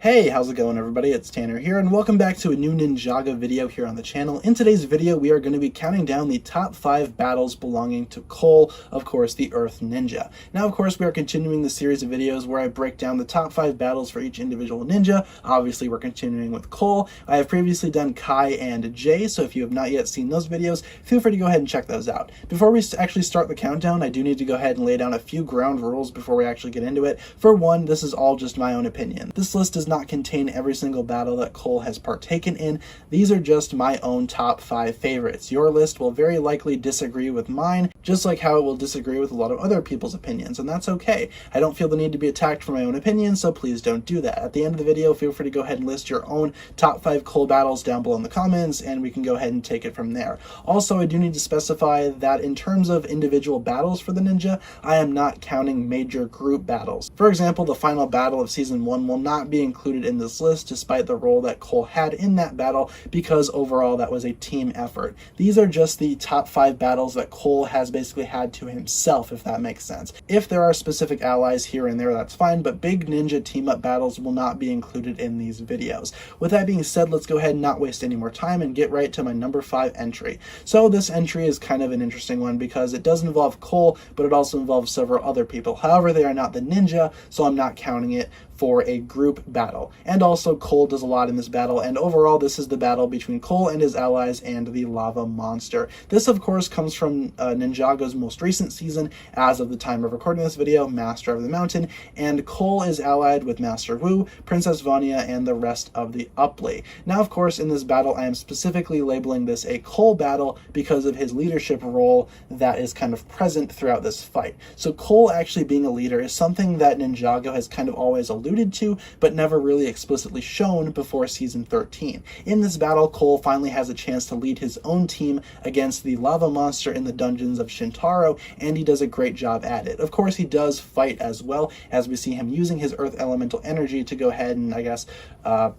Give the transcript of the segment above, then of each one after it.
Hey, how's it going everybody? It's Tanner here and welcome back to a new Ninjago video here on the channel. In today's video, we are going to be counting down the top 5 battles belonging to Cole, of course, the Earth Ninja. Now, of course, we are continuing the series of videos where I break down the top 5 battles for each individual ninja. Obviously, we're continuing with Cole. I have previously done Kai and Jay, so if you have not yet seen those videos, feel free to go ahead and check those out. Before we actually start the countdown, I do need to go ahead and lay down a few ground rules before we actually get into it. For one, this is all just my own opinion. This list does not contain every single battle that Cole has partaken in. These are just my own top 5 favorites. Your list will very likely disagree with mine, just like how it will disagree with a lot of other people's opinions, and that's okay. I don't feel the need to be attacked for my own opinion, so please don't do that. At the end of the video, feel free to go ahead and list your own top 5 Cole battles down below in the comments, and we can go ahead and take it from there. Also, I do need to specify that in terms of individual battles for the ninja, I am not counting major group battles. For example, the final battle of Season 1 will not be included in this list despite the role that Cole had in that battle, because overall that was a team effort. These are just the top 5 battles that Cole has basically had to himself, if that makes sense. If there are specific allies here and there, that's fine, but big ninja team-up battles will not be included in these videos. With that being said, let's go ahead and not waste any more time and get right to my number 5 entry. So this entry is kind of an interesting one because it does involve Cole, but it also involves several other people. However, they are not the ninja, so I'm not counting it for a group battle. And also Cole does a lot in this battle, and overall this is the battle between Cole and his allies and the lava monster. This of course comes from Ninjago's most recent season, as of the time of recording this video, Master of the Mountain, and Cole is allied with Master Wu, Princess Vanya, and the rest of the Upply. Now of course in this battle I am specifically labeling this a Cole battle because of his leadership role that is kind of present throughout this fight. So Cole actually being a leader is something that Ninjago has kind of always alluded to, but never really explicitly shown before season 13. In this battle, Cole finally has a chance to lead his own team against the lava monster in the dungeons of Shintaro, and he does a great job at it. Of course, he does fight as well, as we see him using his earth elemental energy to go ahead and, I guess,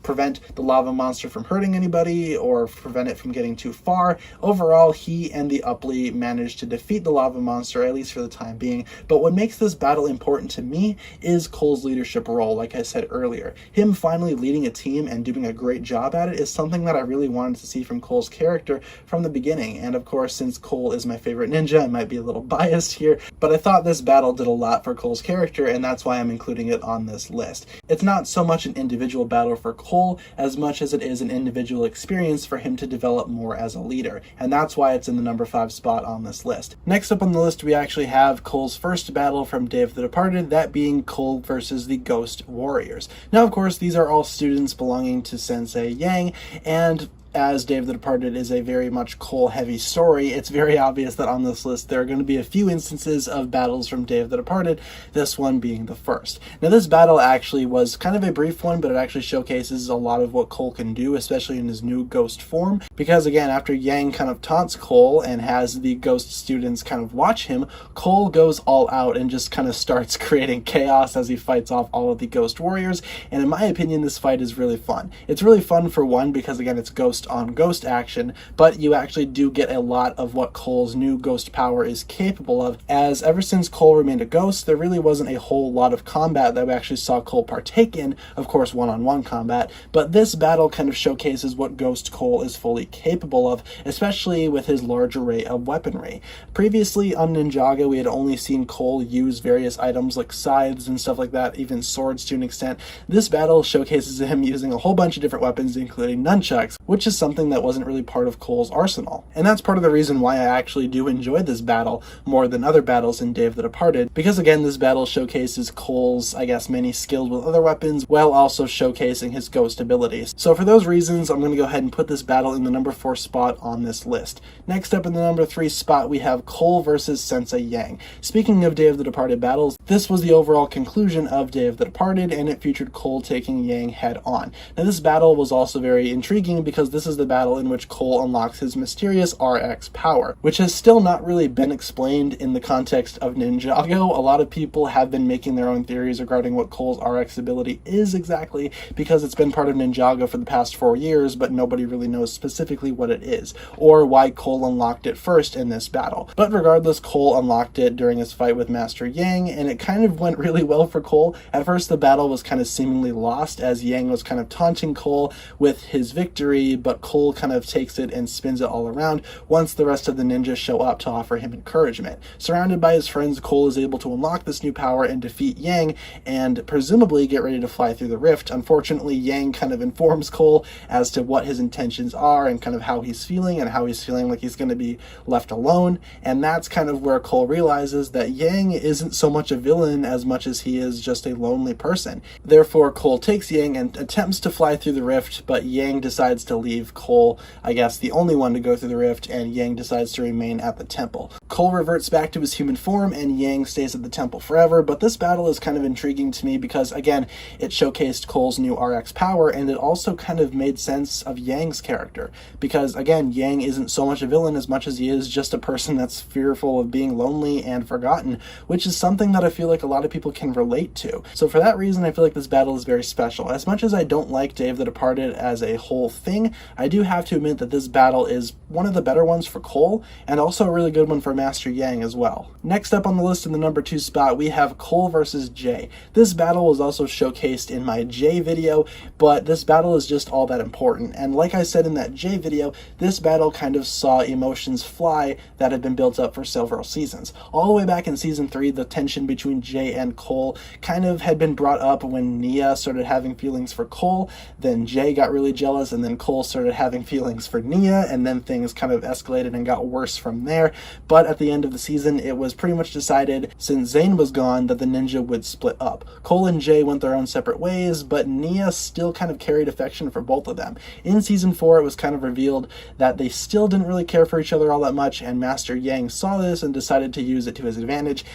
prevent the lava monster from hurting anybody or prevent it from getting too far. Overall, he and the Upply managed to defeat the lava monster, at least for the time being. But what makes this battle important to me is Cole's leadership role. Like I said earlier, him finally leading a team and doing a great job at it is something that I really wanted to see from Cole's character from the beginning. And of course, since Cole is my favorite ninja, I might be a little biased here, but I thought this battle did a lot for Cole's character, and that's why I'm including it on this list. It's not so much an individual battle for Cole as much as it is an individual experience for him to develop more as a leader, and that's why it's in the number 5 spot on this list. Next up on the list, we actually have Cole's first battle from Day of the Departed, that being Cole versus the Ghost Warriors. Now, of course, these are all students belonging to Sensei Yang, and as Day of the Departed is a very much Cole-heavy story, it's very obvious that on this list there are going to be a few instances of battles from Day of the Departed, this one being the first. Now, this battle actually was kind of a brief one, but it actually showcases a lot of what Cole can do, especially in his new ghost form, because again, after Yang kind of taunts Cole and has the ghost students kind of watch him, Cole goes all out and just kind of starts creating chaos as he fights off all of the Ghost Warriors, and in my opinion, this fight is really fun. It's really fun for one, because again, it's ghost on ghost action, but you actually do get a lot of what Cole's new ghost power is capable of, as ever since Cole remained a ghost, there really wasn't a whole lot of combat that we actually saw Cole partake in, of course one-on-one combat, but this battle kind of showcases what Ghost Cole is fully capable of, especially with his large array of weaponry. Previously on Ninjago, we had only seen Cole use various items like scythes and stuff like that, even swords to an extent. This battle showcases him using a whole bunch of different weapons, including nunchucks, which is something that wasn't really part of Cole's arsenal. And that's part of the reason why I actually do enjoy this battle more than other battles in Day of the Departed, because again, this battle showcases Cole's, I guess, many skills with other weapons, while also showcasing his ghost abilities. So for those reasons, I'm going to go ahead and put this battle in the number 4 spot on this list. Next up in the number 3 spot, we have Cole versus Sensei Yang. Speaking of Day of the Departed battles, this was the overall conclusion of Day of the Departed, and it featured Cole taking Yang head on. Now this battle was also very intriguing because this this is the battle in which Cole unlocks his mysterious RX power, which has still not really been explained in the context of Ninjago. A lot of people have been making their own theories regarding what Cole's RX ability is exactly, because it's been part of Ninjago for the past 4 years, but nobody really knows specifically what it is, or why Cole unlocked it first in this battle. But regardless, Cole unlocked it during his fight with Master Yang, and it kind of went really well for Cole. At first, the battle was kind of seemingly lost, as Yang was kind of taunting Cole with his victory, but Cole kind of takes it and spins it all around once the rest of the ninjas show up to offer him encouragement. Surrounded by his friends, Cole is able to unlock this new power and defeat Yang, and presumably get ready to fly through the rift. Unfortunately, Yang kind of informs Cole as to what his intentions are and kind of how he's feeling, and how he's feeling like he's going to be left alone, and that's kind of where Cole realizes that Yang isn't so much a villain as much as he is just a lonely person. Therefore, Cole takes Yang and attempts to fly through the rift, but Yang decides to leave Cole, I guess, the only one to go through the rift, and Yang decides to remain at the temple. Cole reverts back to his human form, and Yang stays at the temple forever, but this battle is kind of intriguing to me because, again, it showcased Cole's new RX power, and it also kind of made sense of Yang's character, because, again, Yang isn't so much a villain as much as he is just a person that's fearful of being lonely and forgotten, which is something that I feel like a lot of people can relate to. So for that reason, I feel like this battle is very special. As much as I don't like Dave the Departed as a whole thing, I do have to admit that this battle is one of the better ones for Cole, and also a really good one for Master Yang as well. Next up on the list in the number 2 spot, we have Cole versus Jay. This battle was also showcased in my Jay video, but this battle is just all that important. And like I said in that Jay video, this battle kind of saw emotions fly that had been built up for several seasons. All the way back in season 3, the tension between Jay and Cole kind of had been brought up when Nia started having feelings for Cole, then Jay got really jealous, and then Cole started having feelings for Nia, and then things kind of escalated and got worse from there. But at the end of the season, it was pretty much decided, since Zayn was gone, that the ninja would split up. Cole and Jay went their own separate ways, but Nia still kind of carried affection for both of them. In season 4, it was kind of revealed that they still didn't really care for each other all that much, and Master Yang saw this and decided to use it to his advantage,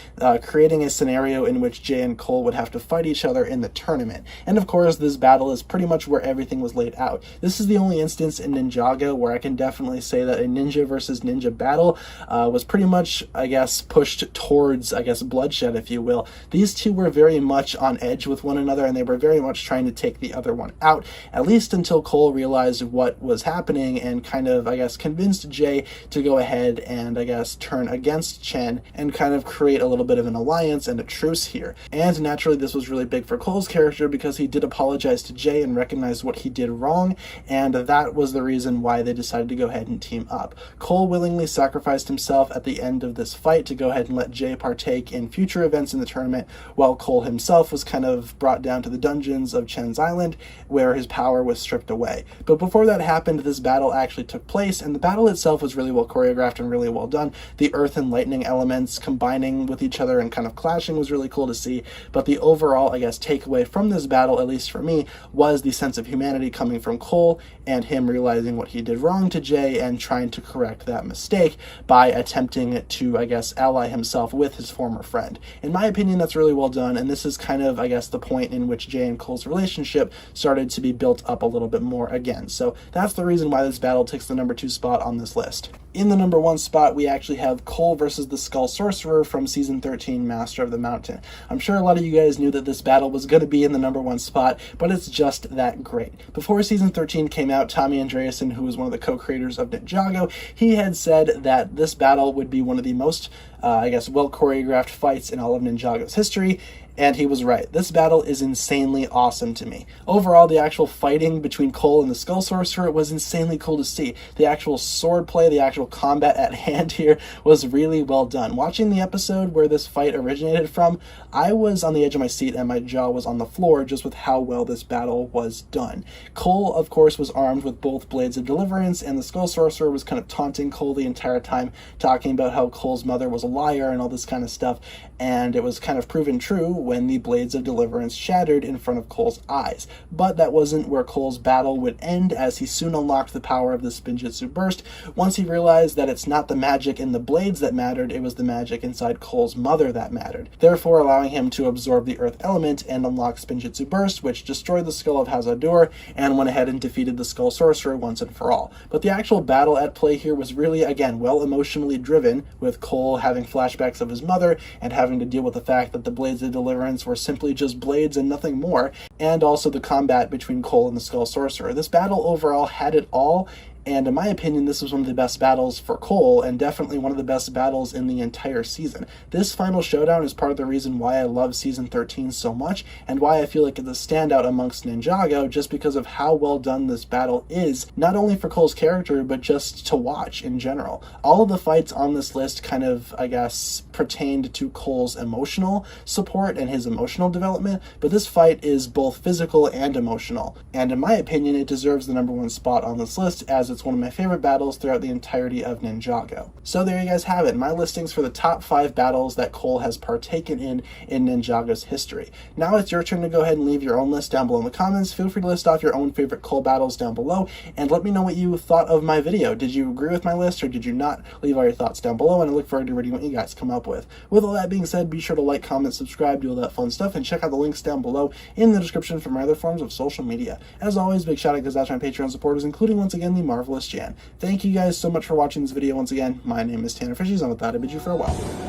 creating a scenario in which Jay and Cole would have to fight each other in the tournament. And of course, this battle is pretty much where everything was laid out. This is the only instance in Ninjago where I can definitely say that a ninja versus ninja battle was pretty much, I guess, pushed towards, I guess, bloodshed, if you will. These two were very much on edge with one another, and they were very much trying to take the other one out, at least until Cole realized what was happening and kind of, I guess, convinced Jay to go ahead and, I guess, turn against Chen and kind of create a little bit of an alliance and a truce here. And naturally, this was really big for Cole's character because he did apologize to Jay and recognized what he did wrong, and that was the reason why they decided to go ahead and team up. Cole willingly sacrificed himself at the end of this fight to go ahead and let Jay partake in future events in the tournament, while Cole himself was kind of brought down to the dungeons of Chen's Island, where his power was stripped away. But before that happened, this battle actually took place, and the battle itself was really well choreographed and really well done. The earth and lightning elements combining with each other and kind of clashing was really cool to see, but the overall, I guess, takeaway from this battle, at least for me, was the sense of humanity coming from Cole and him realizing what he did wrong to Jay and trying to correct that mistake by attempting to, I guess, ally himself with his former friend. In my opinion, that's really well done, and this is kind of, I guess, the point in which Jay and Cole's relationship started to be built up a little bit more again. So that's the reason why this battle takes the number 2 spot on this list. In the number 1 spot, we actually have Cole versus the Skull Sorcerer from Season 13, Master of the Mountain. I'm sure a lot of you guys knew that this battle was going to be in the number 1 spot, but it's just that great. Before Season 13 came out, Tommy Andreasen, who was one of the co-creators of Ninjago, he had said that this battle would be one of the most, I guess, well-choreographed fights in all of Ninjago's history, and he was right. This battle is insanely awesome to me. Overall, the actual fighting between Cole and the Skull Sorcerer was insanely cool to see. The actual swordplay, the actual combat at hand here was really well done. Watching the episode where this fight originated from, I was on the edge of my seat and my jaw was on the floor just with how well this battle was done. Cole, of course, was armed with both Blades of Deliverance, and the Skull Sorcerer was kind of taunting Cole the entire time, talking about how Cole's mother was a liar and all this kind of stuff, and it was kind of proven true when the Blades of Deliverance shattered in front of Cole's eyes. But that wasn't where Cole's battle would end, as he soon unlocked the power of the Spinjitzu Burst once he realized that it's not the magic in the blades that mattered, it was the magic inside Cole's mother that mattered, therefore allowing him to absorb the earth element and unlock Spinjitzu Burst, which destroyed the skull of Hazador and went ahead and defeated the Skull Sorcerer once and for all. But the actual battle at play here was really, again, well emotionally driven, with Cole having flashbacks of his mother and having to deal with the fact that the Blades of Deliverance were simply just blades and nothing more, and also the combat between Cole and the Skull Sorcerer. This battle overall had it all, and in my opinion, this was one of the best battles for Cole, and definitely one of the best battles in the entire season. This final showdown is part of the reason why I love Season 13 so much, and why I feel like it's a standout amongst Ninjago, just because of how well done this battle is, not only for Cole's character, but just to watch in general. All of the fights on this list kind of, I guess, pertained to Cole's emotional support and his emotional development, but this fight is both physical and emotional, and in my opinion, it deserves the #1 spot on this list, as it's one of my favorite battles throughout the entirety of Ninjago. So there you guys have it, my listings for the top 5 battles that Cole has partaken in Ninjago's history. Now it's your turn to go ahead and leave your own list down below in the comments. Feel free to list off your own favorite Cole battles down below, and let me know what you thought of my video. Did you agree with my list, or did you not? Leave all your thoughts down below, and I look forward to reading what you guys come up with. With all that being said, be sure to like, comment, subscribe, do all that fun stuff, and check out the links down below in the description for my other forms of social media. As always, big shout out goes out to my Patreon supporters, including once again the marvelous Jan. Thank you guys so much for watching this video once again. My name is TannerFishies, and with that I bid you farewell.